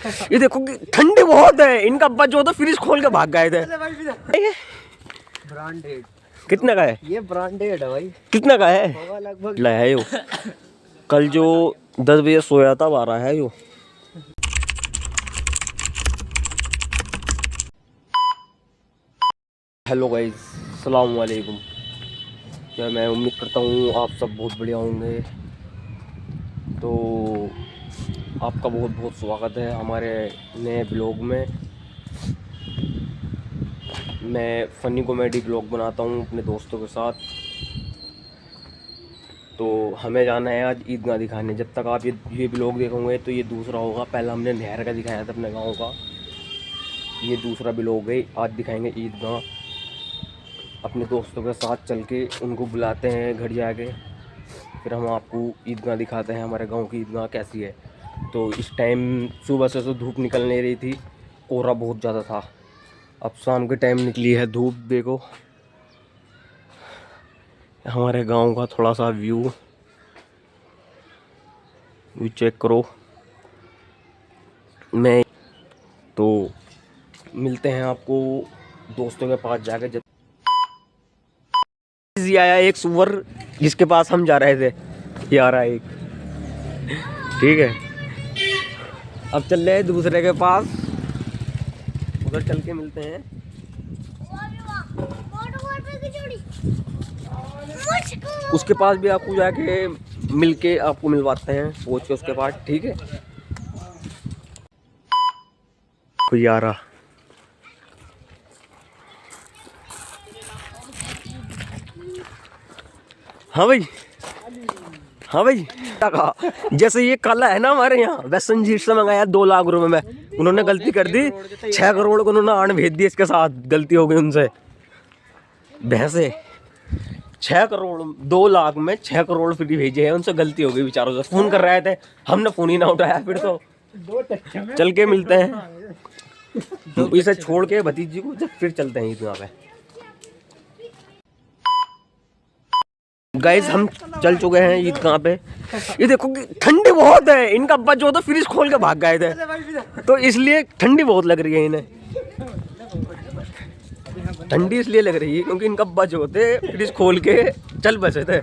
ये देखो कि ठंडी बहुत है। इनका अब्बा जो था फ्रिज खोल के भाग गए थे। ब्रांडेड कितने का है ये? ब्रांडेड है भाई। कितने का है? होगा लगभग लाया है यो। कल जो 10 बजे सोया था 12 है यो। हेलो गाइस, अस्सलाम वालेकुम। क्या मैं उम्मीद करता हूँ आप सब बहुत बढ़िया होंगे। तो आपका बहुत बहुत स्वागत है हमारे नए ब्लॉग में। मैं फ़नी कॉमेडी ब्लॉग बनाता हूँ अपने दोस्तों के साथ। तो हमें जाना है आज ईदगाह दिखाने। जब तक आप ये ब्लॉग देखोगे तो ये दूसरा होगा। पहला हमने नहर का दिखाया था अपने गाँव का, ये दूसरा ब्लॉग है। आज दिखाएंगे ईदगाह। अपने दोस्तों के साथ चल के उनको बुलाते हैं घर जाके, फिर हम आपको ईदगाह दिखाते हैं हमारे गांव की ईदगाह कैसी है। तो इस टाइम सुबह से तो धूप निकल नहीं रही थी, कोहरा बहुत ज़्यादा था। अब शाम के टाइम निकली है धूप। देखो हमारे गांव का थोड़ा सा व्यू चेक करो। मैं तो मिलते हैं आपको दोस्तों के पास जाके। जब आया एक सुअर जिसके पास हम जा रहे थे, ये आ रहा है एक, ठीक है। अब चल रहे हैं दूसरे के पास, उधर चल के मिलते हैं। उसके पास भी आपको जाके मिल के आपको मिलवाते हैं पहुंच के उसके पास, ठीक है। कोई आ रहा। हाँ भाई, हाँ भाई। जैसे ये काला है ना हमारे यहाँ, वैसे संजीव से मंगाया 2 लाख रुपए में। उन्होंने गलती कर दी, 6 करोड़ को उन्होंने आन भेज दिया। इसके साथ गलती हो गई उनसे। भैंसे 6 करोड़ 2 लाख में 6 करोड़ फ्री भेजे हैं, उनसे गलती हो गई बेचारों से। फोन कर रहे थे, हमने फोन ही ना उठाया। फिर तो चल के मिलते हैं इसे छोड़ के भतीजी को, जब फिर चलते हैं ईदगाह पे। गाइस हम चल चुके हैं ईदगाह पे। ये देखो कि ठंडी बहुत है। इनका अब्बा जो था फ्रिज खोल के भाग गए थे, तो इसलिए ठंडी बहुत लग रही है इन्हें। ठंडी इसलिए लग रही है क्योंकि इनका अब्बा जो थे फ्रिज खोल के चल बसे थे।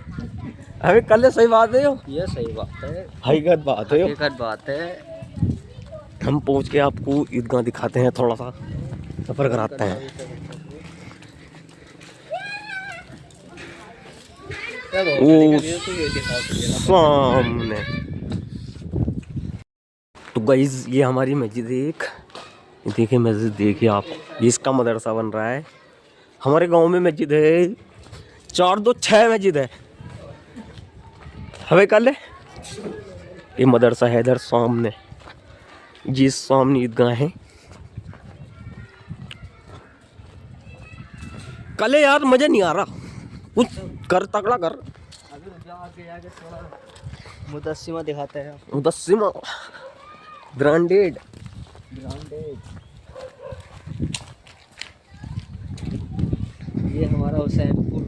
हमें कल सही बात है ये सही बात है, हकीकत बात है, हकीकत बात है। हम पहुंच के आपको ईदगाह दिखाते हैं, थोड़ा सा सफर कराते हैं। वो सामने तो गाइस ये हमारी मस्जिद है एक। देखिए मस्जिद, देखिए आप, ये इसका मदरसा बन रहा है। हमारे गांव में मस्जिद है 4 2 6 मस्जिद है हमें कल। ये मदरसा है इधर सामने, जी सामने ईदगाह है। कल यार मजा नहीं आ रहा, कुछ कर तगड़ा कर। मुदस्सिमा दिखाते हैं, मुदस्सिमा ब्रांडेड। ये हमारा हुसैनपुर।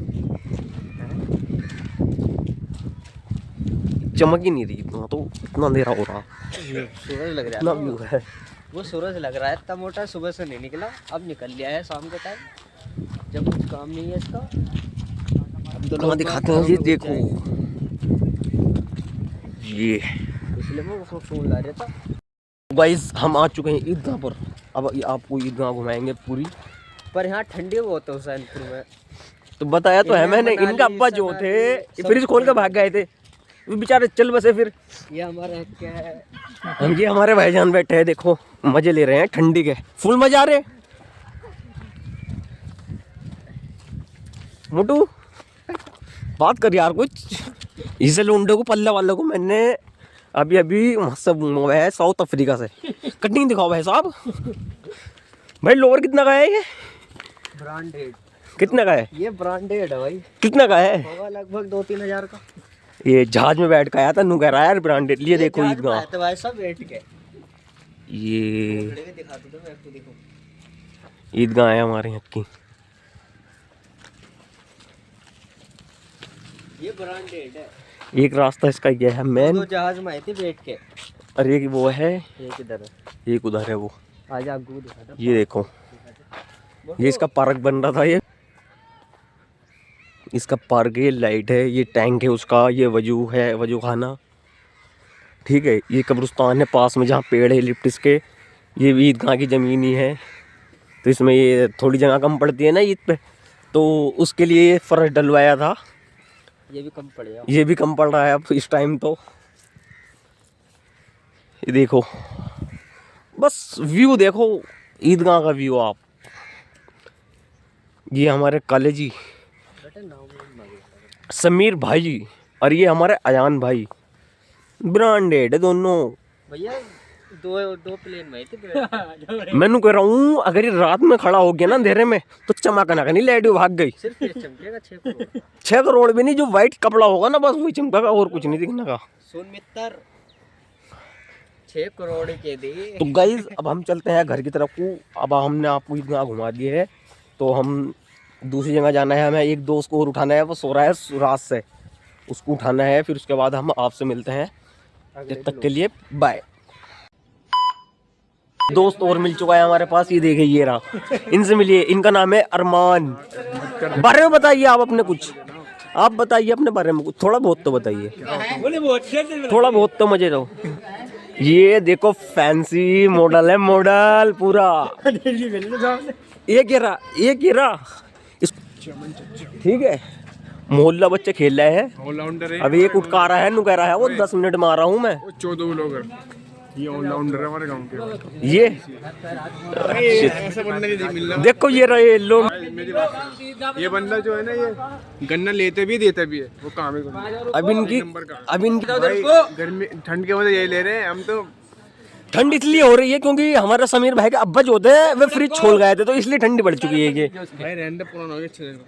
चमक ही नहीं रही इतना, तो इतना अंधेरा हो रहा, सूरज लग इतना रहा व्यू है। है। वो सूरज लग रहा है इतना मोटा, सुबह से नहीं निकला, अब निकल लिया है शाम के टाइम, जब कुछ काम नहीं है इसका। अब तो कहाँ दिखाते हैं, ये देखो ये। इसलिए मैं उसको फोन ला रहा था। गाइस हम आ चुके हैं ईदगाह पर। अब आपको ईदगाह घुमाएंगे पूरी। पर यहाँ ठंडी बहुत है हुसैनपुर में। तो बताया तो है मैंने, इनका अब्बा जो थे फ्रिज खोल के भाग गए थे, वो बेचारे चल बसे। फिर ये हमारा क्या है, हम ये हमारे भाईजान बैठे हैं, देखो मजे ले रहे हैं ठंडी के, फुल मजा आ रहे। मोटू बात कर यार कुछ। इसे लुंडे को पल्ले वाले को मैंने अभी वहाँ से मंगवाया है साउथ अफ्रीका से। कटिंग दिखाओ भाई साहब। भाई लोअर कितना का है ये? ब्रांडेड। कितने का है ये? ब्रांडेड है भाई। कितना का है? होगा लगभग 2-3 हजार का। ये जहाज में बैठ के आया था, नु कह रहा है यार ब्रांडेड। लिए देखो ईदगाह, तो भाई सब बैठ के ये दिखाते थे, मैं आपको देखो। ईदगाह है हमारे यहाँ की। ये ब्रांडेड है। एक रास्ता इसका ये है मेन। जहाज में आए थे बैठ के। और एक वो है, एक इधर है, एक उधर है वो। आज आपको दिखा दो। ये देखो, ये इसका पार्क बन रहा था, ये इसका पार्क, ये लाइट है, ये टैंक है उसका, ये वजू है, वजू खाना, ठीक है। ये कब्रिस्तान है पास में जहाँ पेड़ है लिप्टिस के। ये भी ईदगाह की ज़मीन ही है, तो इसमें ये थोड़ी जगह कम पड़ती है ना ईद पे, तो उसके लिए ये फर्श डलवाया था। ये भी कम पड़ेगा, ये भी कम पड़ रहा है अब इस टाइम। तो ये देखो, बस व्यू देखो, ईदगाह का व्यू आप। ये हमारे काले जी समीर भाई, और ये हमारे अयान भाई, ब्रांडेड है दोनों। भैया। दो दो प्लेन में थे। मैंने कह रहा हूँ, अगर ये रात में खड़ा हो गया ना अंधेरे में, तो चमकना का नहीं, लाइट भाग गई। सिर्फ ये चमकेगा 6 करोड़। 6 करोड़ भी नहीं, जो व्हाइट कपड़ा होगा ना बस वही चमकेगा, और कुछ नहीं दिखने का। सुन मित्र, 6 करोड़ के दे। तो गाइज अब हम चलते हैं घर की तरफ को। अब हमने आपको इतना घुमा दिए है, तो हम दूसरी जगह जाना है। हमें एक दोस्त को और उठाना है, वो सो रहा है रात से, उसको उठाना है। फिर उसके बाद हम आपसे मिलते हैं, जब तक के लिए बाय। दोस्त और मिल चुका है हमारे पास, ये देखिए, ये रहा, इनसे मिलिए। इनका नाम है अरमान। बारे में बताइए आप अपने कुछ, आप बताइए अपने बारे में कुछ, थोड़ा बहुत तो बताइए, थोड़ा बहुत तो मजे लो। ये देखो फैंसी मॉडल है, मॉडल पूरा। एक ये रहा ठीक है। मोहल्ला बच्चे खेल रहे हैं, ऑलराउंडर है। अभी एक उठका रहा है, नु कह रहा है वो 10 मिनट में आ रहा हूँ मैं। 14 ब्लॉगर, ये ऑलराउंडर है हमारे गांव के। ये ऐसा बंदा नहीं मिल रहा। देखो, ये रहे लोग। मेरी बात सुनो, ये बंदा जो है ना, ये गन्ना लेते भी देता भी है, वो काम है। अब इनकी भाई, गर्मी ठंड के वजह यही ले रहे हैं हम तो। ठंड इसलिए हो रही है क्योंकि हमारे समीर भाई के अब्बा जो होते हैं वे फ्रिज छोड़ गए थे, तो इसलिए ठंडी बढ़ चुकी है। ये भाई रहने पुराना हो गया, अच्छे लगेगा।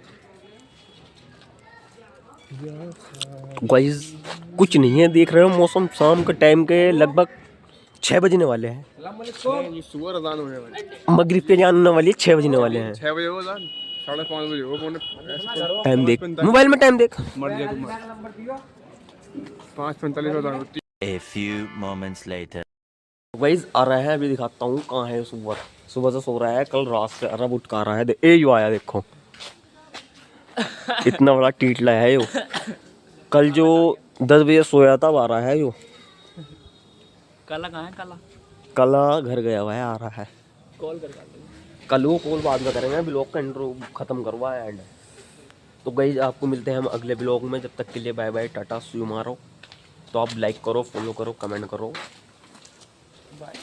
गाइस कुछ नहीं है, देख रहे हो मौसम, शाम के टाइम के लगभग 6 बजने वाले हैं। ये सुबह अजान हो गया भाई, मगरिब के जानने वाली 6 बजने वाले हैं। 6 बजे हो अजान, 5:30 बजे हो। टाइम देख, मोबाइल में टाइम देख। मर जाए तुम। 5:45 अजान होती। A few moments later. Guys आ रहा है, अभी दिखाता हूँ कहाँ है। सुबह से सो रहा है, कल रात से अरब उठका रहा है। ए यू आया देखो, इतना बड़ा टीटला है यो। कल जो 10 बजे सोया था, आ रहा है यो। काला कहाँ है? काला कल घर गया हुआ है, आ रहा है। कॉल कर कल वो कॉल बाद में करेंगे, ब्लॉग का इंट्रो खत्म करवा है एंड। तो गाइस आपको मिलते हैं हम अगले ब्लॉग में, जब तक के लिए bye bye, tata, see you मारो। तो आप लाइक करो, फॉलो करो, कमेंट करो, बाय।